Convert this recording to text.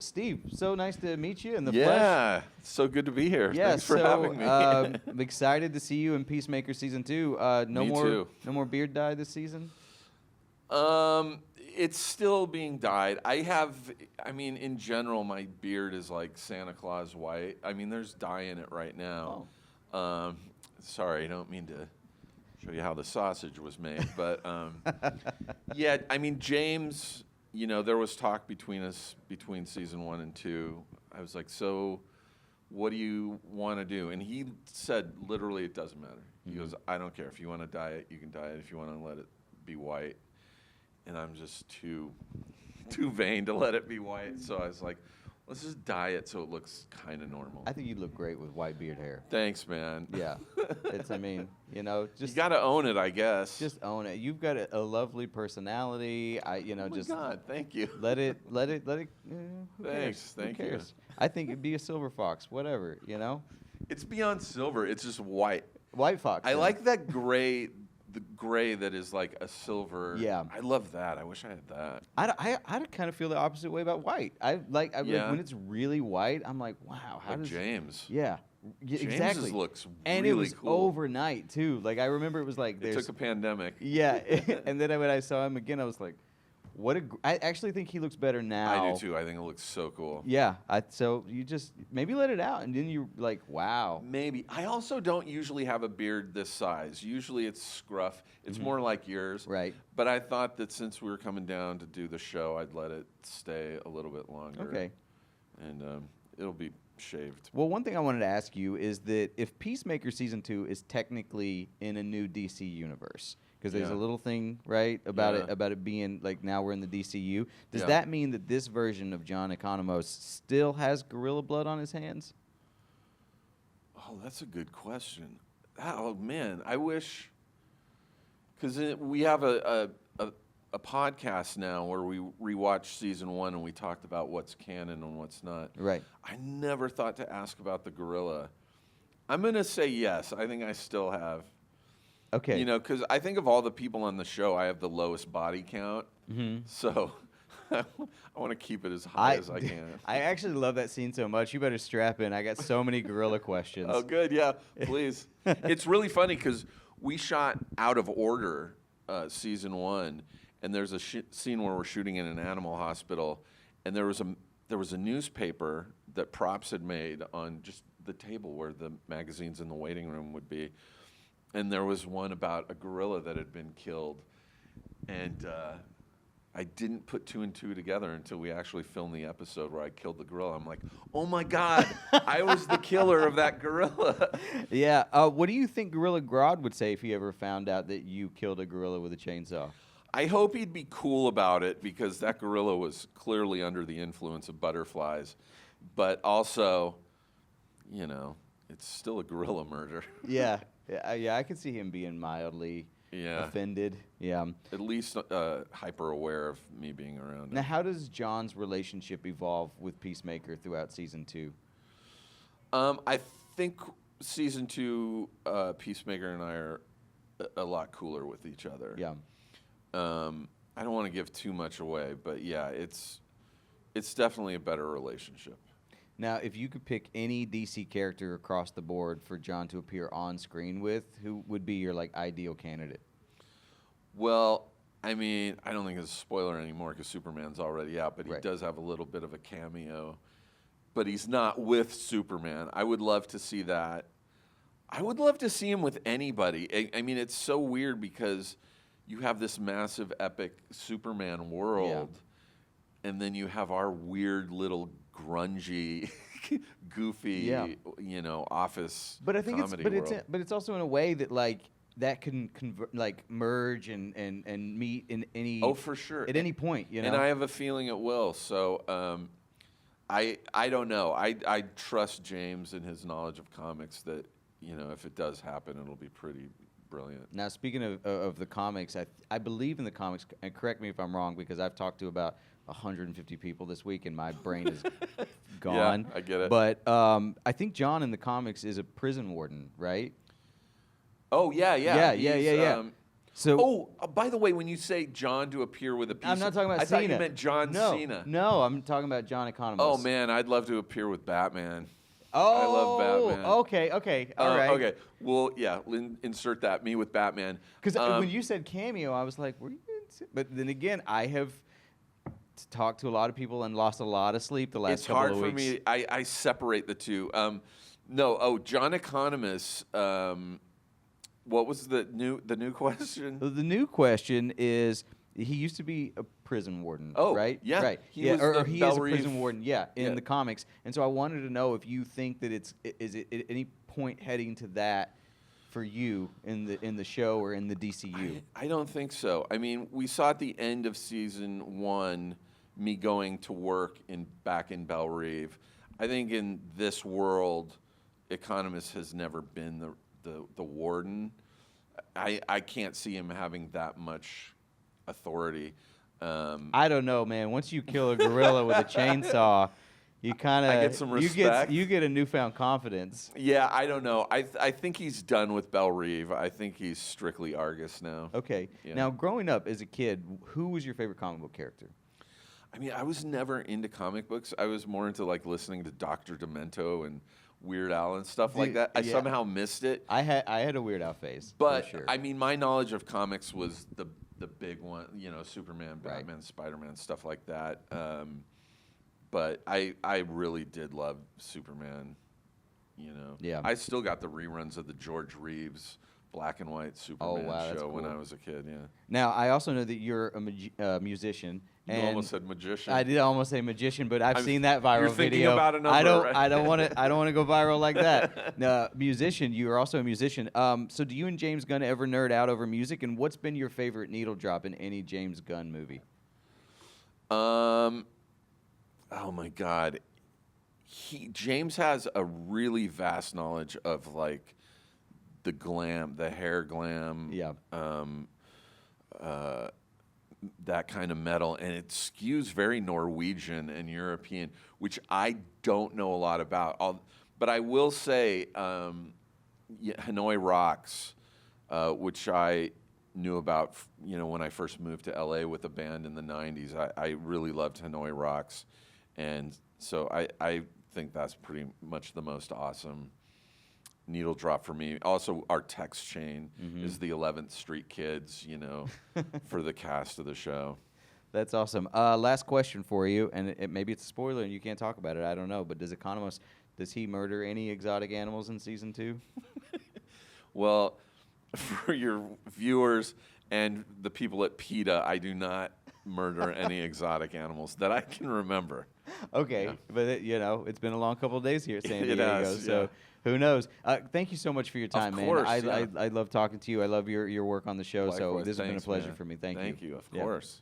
Steve, so nice to meet you in the flesh. Yeah, it's so good to be here. Yeah, Thanks for having me. I'm excited to see you in Peacemaker season 2. Me too. No more beard dye this season. It's still being dyed. In general, my beard is like Santa Claus white. I mean, there's dye in it right now. Oh. Sorry, I don't mean to show you how the sausage was made, but yeah, I mean, James, there was talk between us between season 1 and 2. I was like, so what do you want to do? And he said, literally, it doesn't matter. He goes, I don't care. If you want to dye it, you can dye it. If you want to let it be white. And I'm just too vain to let it be white. So I was like, let's just dye it so it looks kind of normal. I think you'd look great with white beard hair. Thanks, man. Yeah. Just you got to own it, I guess. Just own it. You've got a lovely personality. Oh my God, thank you. Let it. Who Thanks, thank you. I think it'd be a silver fox, whatever, It's beyond silver. It's just white. White fox. I like that gray, the gray that is like a silver. Yeah. I love that. I wish I had that. I kind of feel the opposite way about white. Like when it's really white, I'm like, wow, how does James? Yeah. James's Exactly. looks and really it was cool. overnight too. Like I remember it was like It took a pandemic. Yeah, and then when I saw him again, I was like, I actually think he looks better now. I do too. I think it looks so cool. Yeah. So you just maybe let it out, and then you're like, wow. Maybe. I also don't usually have a beard this size. Usually it's scruff. It's more like yours. Right. But I thought that since we were coming down to do the show, I'd let it stay a little bit longer. Okay. And it'll be shaved. Well, one thing I wanted to ask you is that if Peacemaker season 2 is technically in a new DC universe, because there's a little thing about it being like now we're in the DCU. Does that mean that this version of John Economos still has gorilla blood on his hands? Oh, that's a good question. Oh man, I wish, because we have a podcast now where we rewatch season 1 and we talked about what's canon and what's not. Right. I never thought to ask about the gorilla. I'm gonna say yes. I think I still have. Okay. Because I think of all the people on the show, I have the lowest body count. So I want to keep it as high as I can. I actually love that scene so much. You better strap in. I got so many gorilla questions. Oh, good. Yeah, please. It's really funny because we shot out of order season 1, and there's a scene where we're shooting in an animal hospital, and there was a newspaper that Props had made on just the table where the magazines in the waiting room would be. And there was one about a gorilla that had been killed. And I didn't put 2 and 2 together until we actually filmed the episode where I killed the gorilla. I'm like, oh my God, I was the killer of that gorilla. Yeah. What do you think Gorilla Grodd would say if he ever found out that you killed a gorilla with a chainsaw? I hope he'd be cool about it because that gorilla was clearly under the influence of butterflies. But also, it's still a gorilla murder. Yeah. Yeah, I could see him being mildly offended. Yeah. At least hyper aware of me being around. Now, how does John's relationship evolve with Peacemaker throughout season 2? I think season 2, Peacemaker and I are a lot cooler with each other. Yeah. I don't want to give too much away, but yeah, it's definitely a better relationship. Now, if you could pick any DC character across the board for John to appear on screen with, who would be your ideal candidate? Well, I don't think it's a spoiler anymore because Superman's already out, but he does have a little bit of a cameo. But he's not with Superman. I would love to see that. I would love to see him with anybody. It's so weird because you have this massive, epic Superman world, and then you have our weird little grungy, goofy, office. But I think world. it's also in a way that that can merge and meet in any. Oh, for sure. At any point, And I have a feeling it will. So I don't know. I trust James and his knowledge of comics that if it does happen, it'll be pretty brilliant. Now, speaking of the comics, I believe in the comics, and correct me if I'm wrong, because I've talked to about 150 people this week, and my brain is gone. Yeah, I get it. But I think John in the comics is a prison warden, right? Oh, yeah. Yeah. So, by the way, when you say John to appear with a piece, I'm not talking about I Cena. thought you meant John Cena. No, I'm talking about John Economos. Oh man, I'd love to appear with Batman. Oh, I love Batman. Okay, all right. Okay, well, yeah, insert that, me with Batman. Because when you said cameo, I was like, were you going to? But then again, I have talked to a lot of people and lost a lot of sleep the last couple of weeks. It's hard for me. I separate the two. John Economos. What was the new question? The new question is, he used to be a prison warden, right? Yeah, right. He is a prison warden, in the comics. And so I wanted to know if you think that is it at any point heading to that for you in the show or in the DCU? I don't think so. I mean, we saw at the end of season 1 me going to work back in Belle Reve. I think in this world, Economos has never been the warden. I can't see him having that much authority. I don't know, man. Once you kill a gorilla with a chainsaw, you kind of get some respect. You get a newfound confidence. Yeah, I don't know. I think he's done with Belle Reve. I think he's strictly Argus now. Okay. Yeah. Now, growing up as a kid, who was your favorite comic book character? I mean, I was never into comic books. I was more into like listening to Dr. Demento and Weird Al and stuff like that. I somehow missed it. I had a Weird Al phase, but for sure. I mean, my knowledge of comics was the big one, Superman, Batman, Spider-Man, stuff like that. But I really did love Superman. Yeah. I still got the reruns of the George Reeves black and white Superman show when I was a kid. Yeah. Now I also know that you're a musician. You almost said magician. I did almost say magician, but I've seen that viral you're thinking video. About a number, I don't want to go viral like that. No, musician. You are also a musician. So do you and James Gunn ever nerd out over music? And what's been your favorite needle drop in any James Gunn movie? Oh my God, James has a really vast knowledge of like the hair glam. Yeah. That kind of metal, and it skews very Norwegian and European, which I don't know a lot about. But I will say, Hanoi Rocks, which I knew about, when I first moved to LA with a band in the '90s. I really loved Hanoi Rocks, and so I think that's pretty much the most awesome needle drop for me. Also, our text chain is the 11th Street Kids, for the cast of the show. That's awesome. Last question for you, and maybe it's a spoiler and you can't talk about it. I don't know, but does he murder any exotic animals in season 2? Well, for your viewers and the people at PETA, I do not murder any exotic animals that I can remember. Okay, yeah. But it's been a long couple of days here at San Diego, so who knows? Thank you so much for your time, man. I love talking to you. I love your work on the show. Likewise. So this has been a pleasure man. for me. Thank you. Thank you. Of course.